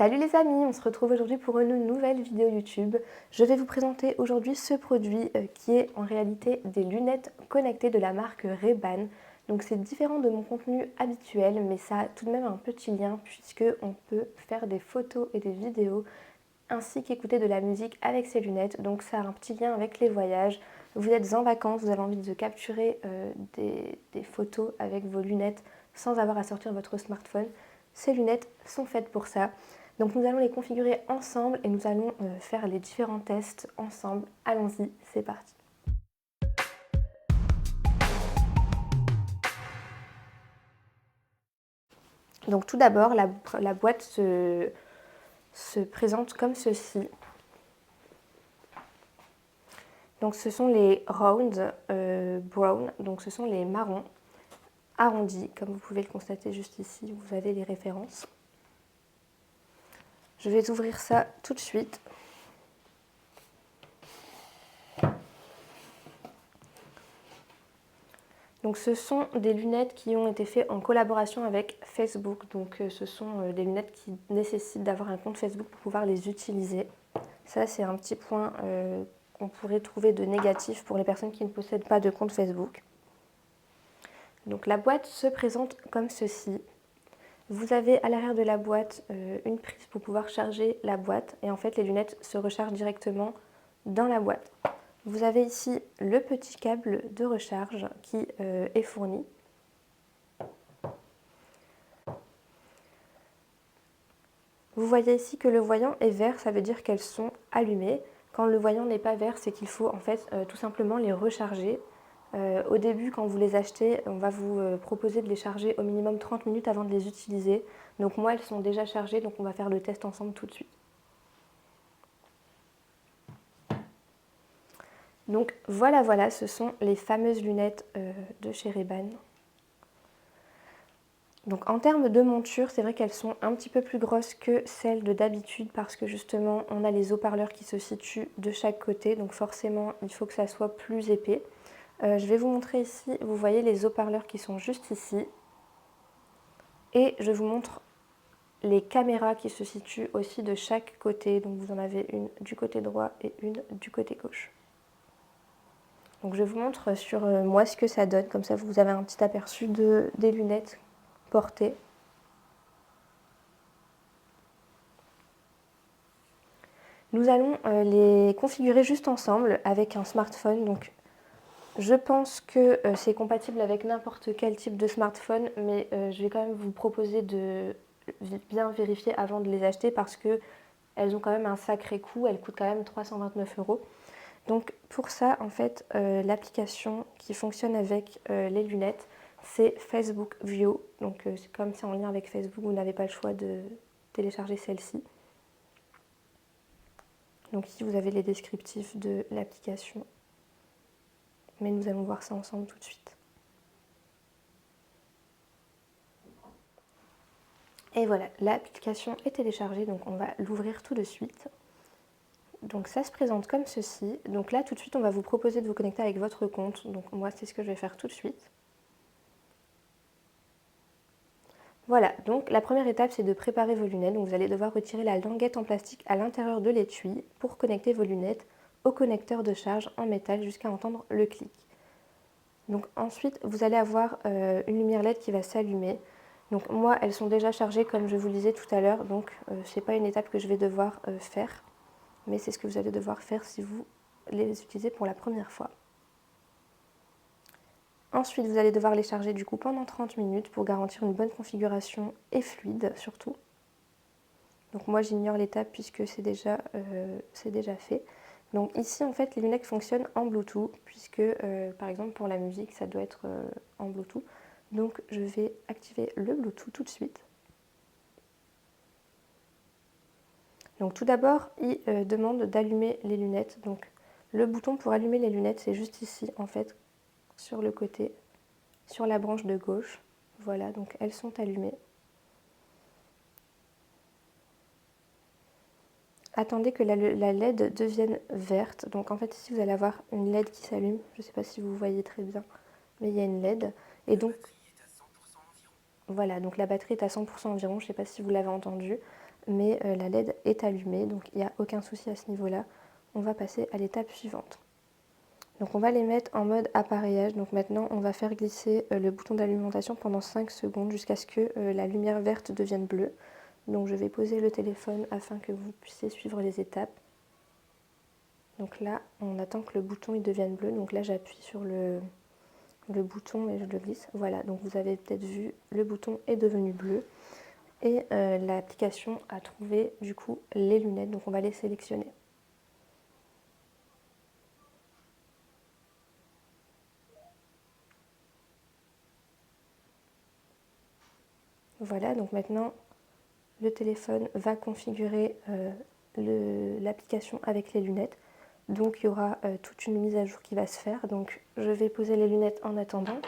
Salut les amis, on se retrouve aujourd'hui pour une nouvelle vidéo YouTube. Je vais vous présenter aujourd'hui ce produit qui est en réalité des lunettes connectées de la marque Ray-Ban. Donc c'est différent de mon contenu habituel, mais ça a tout de même un petit lien puisque on peut faire des photos et des vidéos ainsi qu'écouter de la musique avec ces lunettes. Donc ça a un petit lien avec les voyages. Vous êtes en vacances, vous avez envie de capturer des photos avec vos lunettes sans avoir à sortir votre smartphone. Ces lunettes sont faites pour ça. Donc nous allons les configurer ensemble et nous allons faire les différents tests ensemble. Allons-y, c'est parti. Donc tout d'abord, la boîte se présente comme ceci. Donc ce sont les round brown, donc ce sont les marrons arrondis, comme vous pouvez le constater juste ici, vous avez les références. Je vais ouvrir ça tout de suite. Donc ce sont des lunettes qui ont été faites en collaboration avec Facebook. Donc ce sont des lunettes qui nécessitent d'avoir un compte Facebook pour pouvoir les utiliser. Ça c'est un petit point qu'on pourrait trouver de négatif pour les personnes qui ne possèdent pas de compte Facebook. Donc la boîte se présente comme ceci. Vous avez à l'arrière de la boîte une prise pour pouvoir charger la boîte et en fait les lunettes se rechargent directement dans la boîte. Vous avez ici le petit câble de recharge qui est fourni. Vous voyez ici que le voyant est vert, ça veut dire qu'elles sont allumées. Quand le voyant n'est pas vert, c'est qu'il faut en fait tout simplement les recharger. Au début, quand vous les achetez, on va vous proposer de les charger au minimum 30 minutes avant de les utiliser. Donc moi, elles sont déjà chargées, donc on va faire le test ensemble tout de suite. Donc voilà, ce sont les fameuses lunettes de chez Ray-Ban. Donc en termes de monture, c'est vrai qu'elles sont un petit peu plus grosses que celles de d'habitude parce que justement on a les haut-parleurs qui se situent de chaque côté, donc forcément il faut que ça soit plus épais. Je vais vous montrer ici, vous voyez les haut-parleurs qui sont juste ici. Et je vous montre les caméras qui se situent aussi de chaque côté, donc vous en avez une du côté droit et une du côté gauche. Donc je vous montre sur moi ce que ça donne, comme ça vous avez un petit aperçu des lunettes portées. Nous allons les configurer juste ensemble avec un smartphone. Donc je pense que c'est compatible avec n'importe quel type de smartphone, mais je vais quand même vous proposer de bien vérifier avant de les acheter parce qu'elles ont quand même un sacré coût, elles coûtent quand même 329 €. Donc pour ça, en fait, l'application qui fonctionne avec les lunettes, c'est Facebook View. Donc c'est comme c'est en lien avec Facebook, vous n'avez pas le choix de télécharger celle-ci. Donc ici, vous avez les descriptifs de l'application. Mais nous allons voir ça ensemble tout de suite. Et voilà, l'application est téléchargée, donc on va l'ouvrir tout de suite. Donc ça se présente comme ceci. Donc là, tout de suite, on va vous proposer de vous connecter avec votre compte. Donc moi, c'est ce que je vais faire tout de suite. Voilà, donc la première étape, c'est de préparer vos lunettes. Donc vous allez devoir retirer la languette en plastique à l'intérieur de l'étui pour connecter vos lunettes au connecteur de charge en métal jusqu'à entendre le clic. Donc ensuite, vous allez avoir une lumière LED qui va s'allumer. Donc moi, elles sont déjà chargées comme je vous le disais tout à l'heure, donc ce n'est pas une étape que je vais devoir faire, mais c'est ce que vous allez devoir faire si vous les utilisez pour la première fois. Ensuite, vous allez devoir les charger du coup pendant 30 minutes pour garantir une bonne configuration et fluide surtout. Donc moi, j'ignore l'étape puisque c'est déjà fait. Donc ici, en fait, les lunettes fonctionnent en Bluetooth puisque, par exemple, pour la musique, ça doit être en Bluetooth. Donc je vais activer le Bluetooth tout de suite. Donc tout d'abord, il demande d'allumer les lunettes. Donc le bouton pour allumer les lunettes, c'est juste ici, en fait, sur le côté, sur la branche de gauche. Voilà, donc elles sont allumées. Attendez que la LED devienne verte. Donc en fait ici vous allez avoir une LED qui s'allume. Je ne sais pas si vous voyez très bien, mais il y a une LED. Et donc voilà, donc la batterie est à 100% environ. Je ne sais pas si vous l'avez entendu. mais la LED est allumée, donc il n'y a aucun souci à ce niveau-là. On va passer à l'étape suivante. Donc on va les mettre en mode appareillage. Donc maintenant on va faire glisser le bouton d'alimentation pendant 5 secondes jusqu'à ce que la lumière verte devienne bleue. Donc je vais poser le téléphone afin que vous puissiez suivre les étapes. Donc là on attend que le bouton il devienne bleu. Donc là j'appuie sur le bouton et je le glisse. Voilà, donc vous avez peut-être vu, le bouton est devenu bleu. Et l'application a trouvé du coup les lunettes. Donc on va les sélectionner. Voilà, donc maintenant le téléphone va configurer l'application avec les lunettes. Donc il y aura toute une mise à jour qui va se faire. Donc je vais poser les lunettes en attendant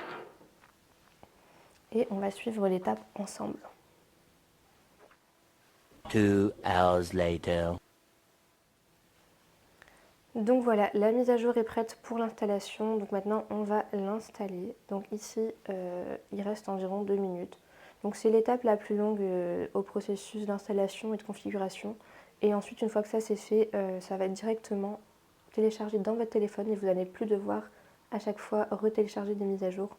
et on va suivre l'étape ensemble. 2 hours later. Donc voilà, la mise à jour est prête pour l'installation. Donc maintenant on va l'installer. Donc ici il reste environ 2 minutes. Donc c'est l'étape la plus longue au processus d'installation et de configuration. Et ensuite une fois que ça c'est fait, ça va être directement téléchargé dans votre téléphone et vous n'allez plus devoir à chaque fois retélécharger des mises à jour.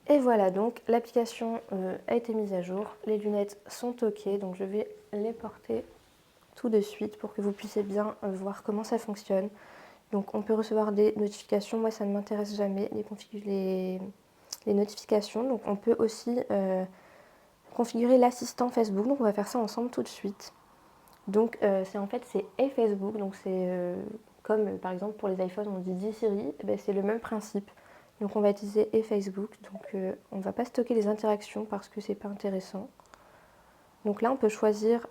Et voilà, donc l'application a été mise à jour, les lunettes sont ok, donc je vais les porter tout de suite pour que vous puissiez bien voir comment ça fonctionne. Donc on peut recevoir des notifications, moi ça ne m'intéresse jamais, les notifications. Donc on peut aussi configurer l'assistant Facebook, donc on va faire ça ensemble tout de suite. Donc c'est Facebook, donc c'est comme par exemple pour les iPhones on dit Dis Siri, ben, c'est le même principe. Donc on va utiliser Facebook, donc on ne va pas stocker les interactions parce que c'est pas intéressant. Donc là on peut choisir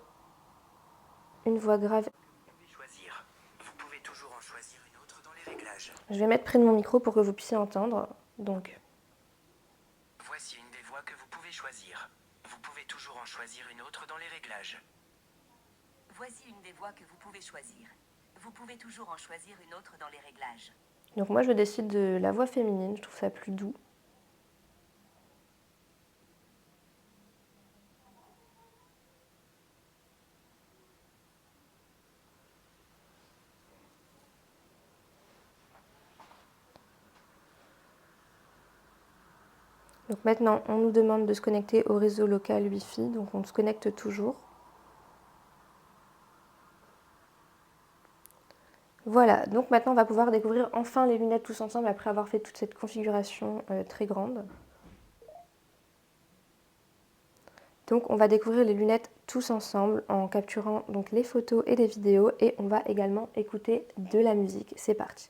une voix grave. Vous pouvez toujours en choisir une autre dans les réglages. Je vais mettre près de mon micro pour que vous puissiez entendre. Donc Voici une des voix que vous pouvez choisir. Vous pouvez toujours en choisir une autre dans les réglages. Voici une des voix que vous pouvez choisir. Vous pouvez toujours en choisir une autre dans les réglages. Donc moi je décide de la voix féminine, je trouve ça plus doux. Donc maintenant on nous demande de se connecter au réseau local Wi-Fi, donc on se connecte toujours. Voilà, donc maintenant on va pouvoir découvrir enfin les lunettes tous ensemble après avoir fait toute cette configuration très grande. Donc on va découvrir les lunettes tous ensemble en capturant donc les photos et les vidéos et on va également écouter de la musique. C'est parti.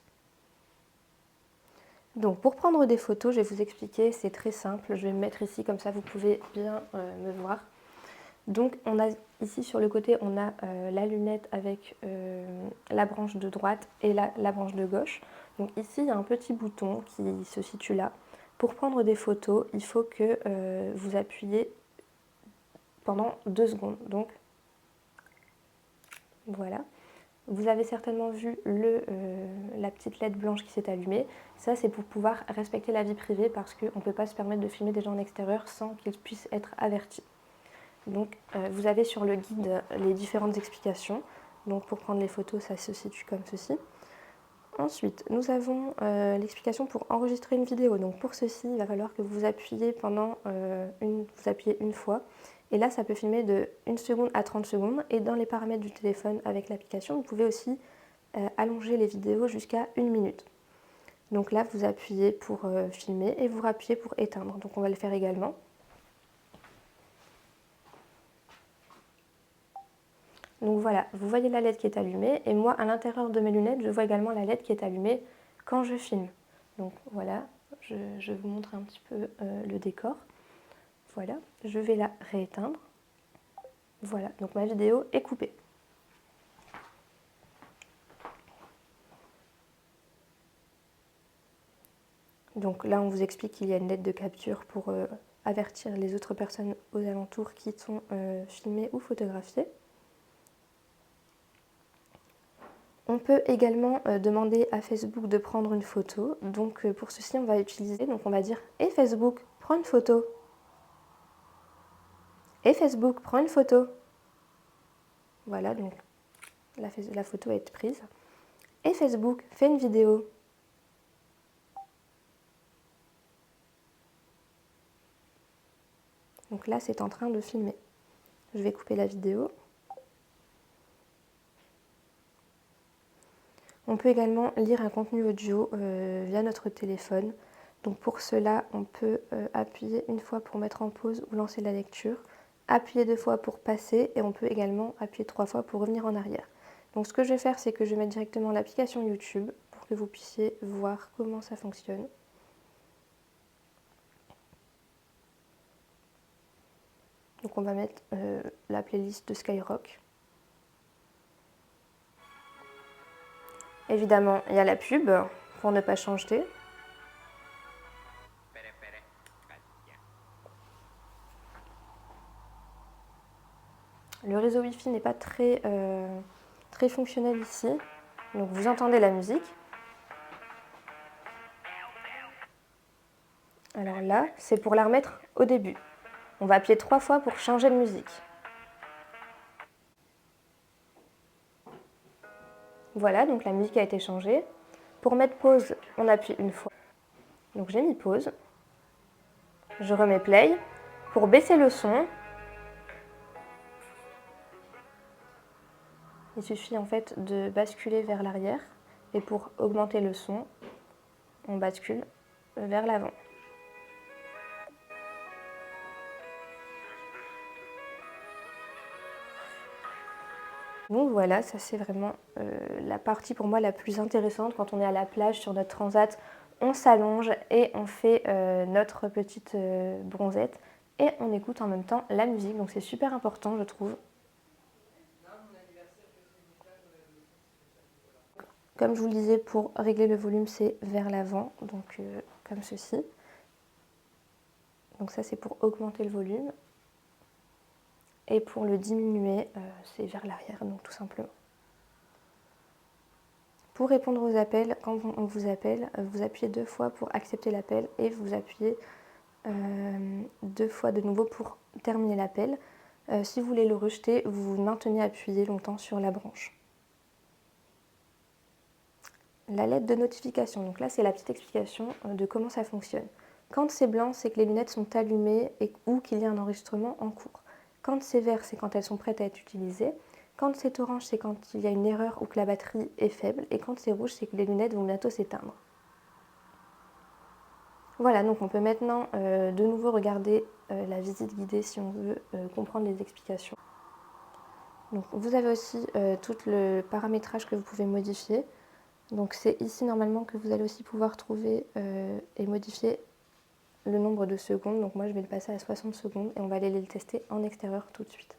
Donc pour prendre des photos, je vais vous expliquer, c'est très simple. Je vais me mettre ici comme ça vous pouvez bien me voir. Donc on a ici sur le côté, on a la lunette avec la branche de droite et la branche de gauche. Donc ici il y a un petit bouton qui se situe là. Pour prendre des photos, il faut que vous appuyez pendant 2 secondes. Donc voilà. Vous avez certainement vu la petite LED blanche qui s'est allumée. Ça c'est pour pouvoir respecter la vie privée parce qu'on ne peut pas se permettre de filmer des gens en extérieur sans qu'ils puissent être avertis. Donc vous avez sur le guide les différentes explications. Donc pour prendre les photos, ça se situe comme ceci. Ensuite, nous avons l'explication pour enregistrer une vidéo. Donc pour ceci, il va falloir que vous appuyez vous appuyez une fois. Et là, ça peut filmer de 1 seconde à 30 secondes. Et dans les paramètres du téléphone avec l'application, vous pouvez aussi allonger les vidéos jusqu'à 1 minute. Donc là, vous appuyez pour filmer et vous rappuyez pour éteindre. Donc on va le faire également. Donc voilà, vous voyez la LED qui est allumée et moi à l'intérieur de mes lunettes, je vois également la LED qui est allumée quand je filme. Donc voilà, je vous montre un petit peu le décor. Voilà, je vais la rééteindre. Voilà, donc ma vidéo est coupée. Donc là, on vous explique qu'il y a une LED de capture pour avertir les autres personnes aux alentours qui sont filmées ou photographiées. On peut également demander à Facebook de prendre une photo. Donc pour ceci, on va utiliser, donc on va dire « Et Facebook, prends une photo ». « Et Facebook, prends une photo ». Voilà, donc la photo va être prise. « Et Facebook, fais une vidéo ». Donc là, c'est en train de filmer. Je vais couper la vidéo. On peut également lire un contenu audio via notre téléphone. Donc pour cela, on peut appuyer une fois pour mettre en pause ou lancer la lecture, appuyer 2 fois pour passer et on peut également appuyer 3 fois pour revenir en arrière. Donc ce que je vais faire, c'est que je vais mettre directement l'application YouTube pour que vous puissiez voir comment ça fonctionne. Donc on va mettre la playlist de Skyrock. Évidemment, il y a la pub pour ne pas changer. Le réseau Wi-Fi n'est pas très fonctionnel ici. Donc vous entendez la musique. Alors là, c'est pour la remettre au début. On va appuyer 3 fois pour changer de musique. Voilà, donc la musique a été changée. Pour mettre pause, on appuie une fois. Donc j'ai mis pause. Je remets play. Pour baisser le son, il suffit en fait de basculer vers l'arrière. Et pour augmenter le son, on bascule vers l'avant. Donc voilà, ça c'est vraiment la partie pour moi la plus intéressante. Quand on est à la plage sur notre transat, on s'allonge et on fait notre petite bronzette et on écoute en même temps la musique. Donc c'est super important, je trouve. Comme je vous le disais, pour régler le volume, c'est vers l'avant, donc comme ceci. Donc ça c'est pour augmenter le volume. Et pour le diminuer, c'est vers l'arrière, donc tout simplement. Pour répondre aux appels, quand on vous appelle, vous appuyez 2 fois pour accepter l'appel et vous appuyez 2 fois de nouveau pour terminer l'appel. Si vous voulez le rejeter, vous maintenez appuyé longtemps sur la branche. La lettre de notification, donc là c'est la petite explication de comment ça fonctionne. Quand c'est blanc, c'est que les lunettes sont allumées ou qu'il y a un enregistrement en cours. Quand c'est vert, c'est quand elles sont prêtes à être utilisées. Quand c'est orange, c'est quand il y a une erreur ou que la batterie est faible. Et quand c'est rouge, c'est que les lunettes vont bientôt s'éteindre. Voilà, donc on peut maintenant de nouveau regarder la visite guidée si on veut comprendre les explications. Donc, vous avez aussi tout le paramétrage que vous pouvez modifier. Donc c'est ici normalement que vous allez aussi pouvoir trouver et modifier le nombre de secondes. Donc moi je vais le passer à 60 secondes et on va aller le tester en extérieur tout de suite.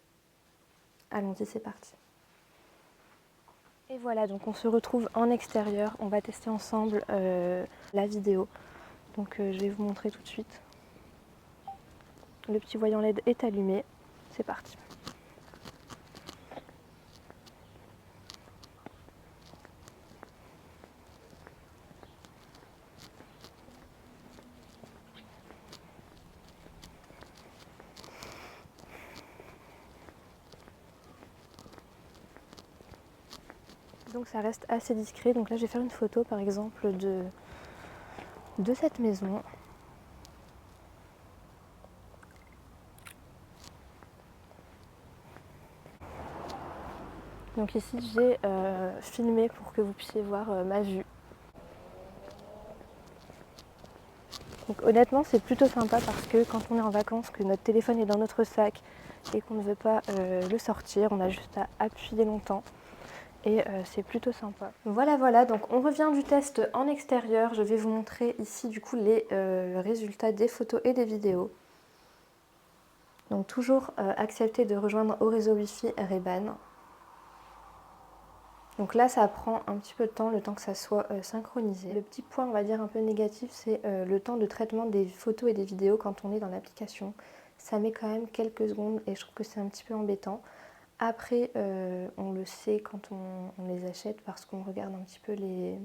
Allons-y, c'est parti. Et voilà, donc on se retrouve en extérieur. On va tester ensemble la vidéo. Donc je vais vous montrer tout de suite. Le petit voyant LED est allumé. C'est parti. Donc ça reste assez discret. Donc là je vais faire une photo par exemple de cette maison. Donc ici j'ai filmé pour que vous puissiez voir ma vue. Donc honnêtement c'est plutôt sympa parce que quand on est en vacances, que notre téléphone est dans notre sac et qu'on ne veut pas le sortir, on a juste à appuyer longtemps. Et c'est plutôt sympa. Voilà, donc on revient du test en extérieur. Je vais vous montrer ici du coup les résultats des photos et des vidéos. Donc toujours accepter de rejoindre au réseau Wi-Fi Ray-Ban. Donc là ça prend un petit peu de temps, le temps que ça soit synchronisé. Le petit point on va dire un peu négatif, c'est le temps de traitement des photos et des vidéos quand on est dans l'application. Ça met quand même quelques secondes et je trouve que c'est un petit peu embêtant. Après, on le sait quand on les achète parce qu'on regarde un petit peu les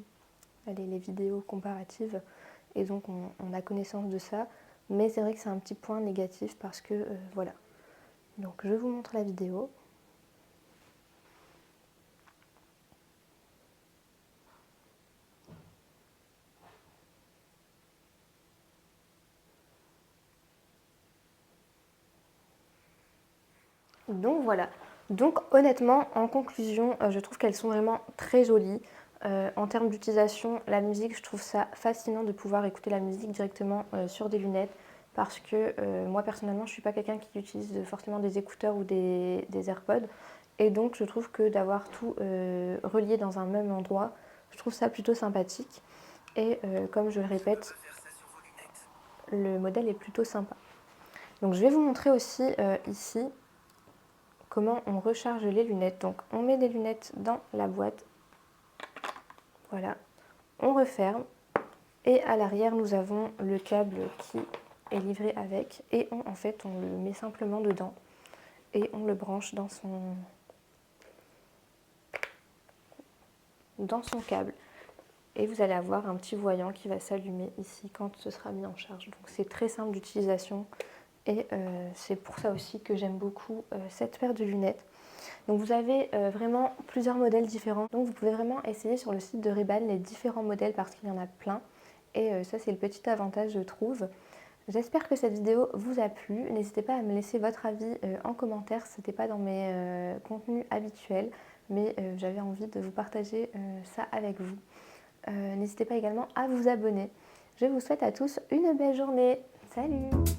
vidéos comparatives et donc on a connaissance de ça. Mais c'est vrai que c'est un petit point négatif parce que voilà. Donc je vous montre la vidéo. Donc voilà. Donc honnêtement, en conclusion, je trouve qu'elles sont vraiment très jolies. En termes d'utilisation, la musique, je trouve ça fascinant de pouvoir écouter la musique directement sur des lunettes parce que moi personnellement, je ne suis pas quelqu'un qui utilise forcément des écouteurs ou des AirPods et donc je trouve que d'avoir tout relié dans un même endroit, je trouve ça plutôt sympathique et comme je le répète, le modèle est plutôt sympa. Donc je vais vous montrer aussi ici comment on recharge les lunettes. Donc on met des lunettes dans la boîte, voilà, on referme et à l'arrière nous avons le câble qui est livré avec et en fait on le met simplement dedans et on le branche dans son câble et vous allez avoir un petit voyant qui va s'allumer ici quand ce sera mis en charge. Donc c'est très simple d'utilisation et c'est pour ça aussi que j'aime beaucoup cette paire de lunettes. Donc vous avez vraiment plusieurs modèles différents. Donc vous pouvez vraiment essayer sur le site de Ray-Ban les différents modèles parce qu'il y en a plein. Et ça c'est le petit avantage je trouve. J'espère que cette vidéo vous a plu. N'hésitez pas à me laisser votre avis en commentaire. Ce n'était pas dans mes contenus habituels. Mais j'avais envie de vous partager ça avec vous. N'hésitez pas également à vous abonner. Je vous souhaite à tous une belle journée. Salut!